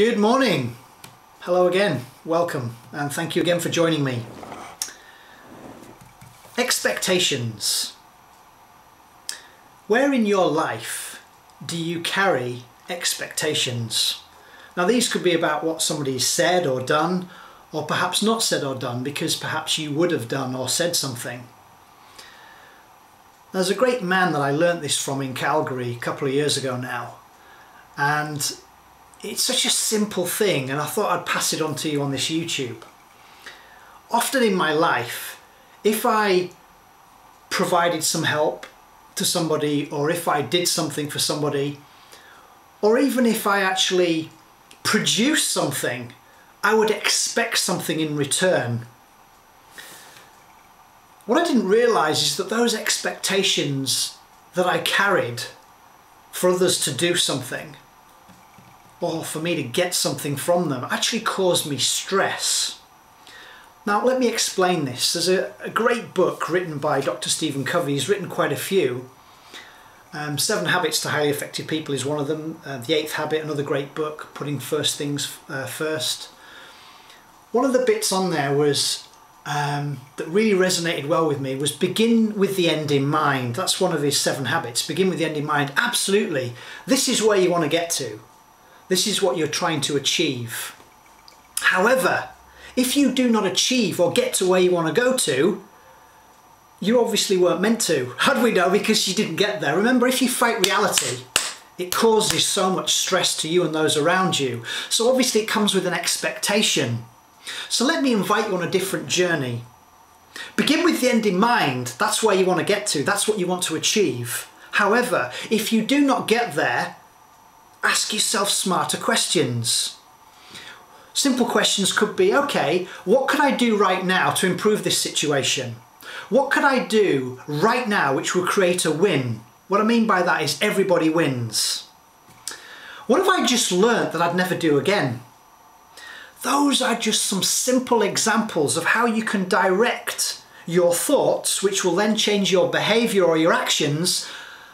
Good morning. Hello again. Welcome and thank you again for joining me. Expectations. Where in your life do you carry expectations? Now these could be about what somebody's said or done, or perhaps not said or done because perhaps you would have done or said something. There's a great man that I learnt this from in Calgary a couple of years ago now, and it's such a simple thing, and I thought I'd pass it on to you on this YouTube. Often in my life, if I provided some help to somebody, or if I did something for somebody, or even if I actually produced something, I would expect something in return. What I didn't realise is that those expectations that I carried for others to do something, or for me to get something from them, actually caused me stress. Now let me explain this. There's a great book written by Dr. Covey. He's written quite a few. 7 Habits to Highly Effective People is one of them. The 8th Habit, another great book, putting first things first. One of the bits on there was that really resonated well with me was begin with the end in mind. That's one of his 7 habits. Begin with the end in mind. Absolutely. This is where you want to get to. This is what you're trying to achieve. However, if you do not achieve or get to where you want to go to, you obviously weren't meant to. How do we know? Because you didn't get there. Remember, if you fight reality, it causes so much stress to you and those around you. So obviously it comes with an expectation. So let me invite you on a different journey. Begin with the end in mind. That's where you want to get to. That's what you want to achieve. However, if you do not get there, ask yourself smarter questions. Simple questions could be, okay, what could I do right now to improve this situation? What could I do right now which will create a win? What I mean by that is everybody wins. What have I just learnt that I'd never do again? Those are just some simple examples of how you can direct your thoughts, which will then change your behaviour or your actions,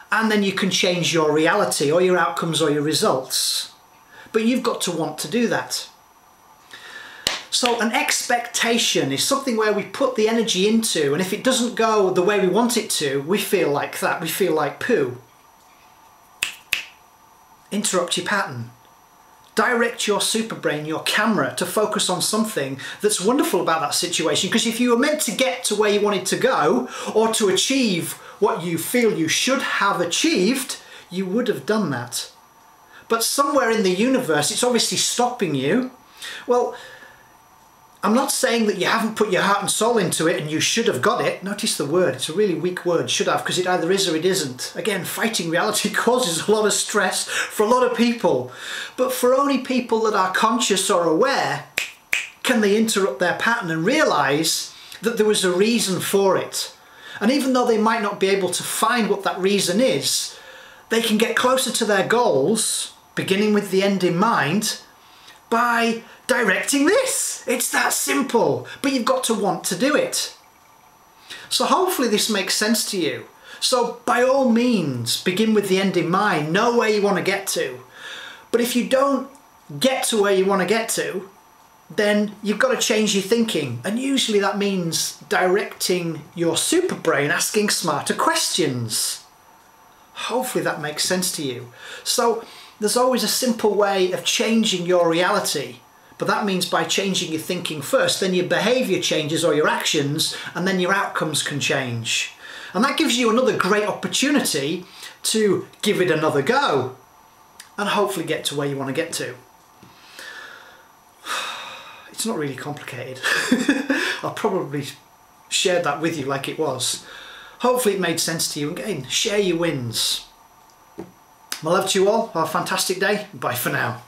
and then you can change your reality or your outcomes or your results. But you've got to want to do that. So an expectation is something where we put the energy into, and if it doesn't go the way we want it to, we feel like that, we feel like poo. Interrupt your pattern. Direct your super brain, your camera, to focus on something that's wonderful about that situation, because if you were meant to get to where you wanted to go, or to achieve what you feel you should have achieved, you would have done that. But somewhere in the universe, it's obviously stopping you. Well, I'm not saying that you haven't put your heart and soul into it and you should have got it. Notice the word, it's a really weak word, should have, because it either is or it isn't. Again, fighting reality causes a lot of stress for a lot of people. But for only people that are conscious or aware, can they interrupt their pattern and realise that there was a reason for it. And even though they might not be able to find what that reason is, they can get closer to their goals, beginning with the end in mind, by directing this. It's that simple, but you've got to want to do it. So hopefully this makes sense to you. So by all means, begin with the end in mind, know where you want to get to. But if you don't get to where you want to get to, then you've got to change your thinking. And usually that means directing your super brain, asking smarter questions. Hopefully that makes sense to you. So there's always a simple way of changing your reality. But that means by changing your thinking first, then your behaviour changes or your actions, and then your outcomes can change. And that gives you another great opportunity to give it another go and hopefully get to where you want to get to. It's not really complicated. I'll probably share that with you like it was. Hopefully it made sense to you. Again, share your wins. My love to you all. Have a fantastic day. Bye for now.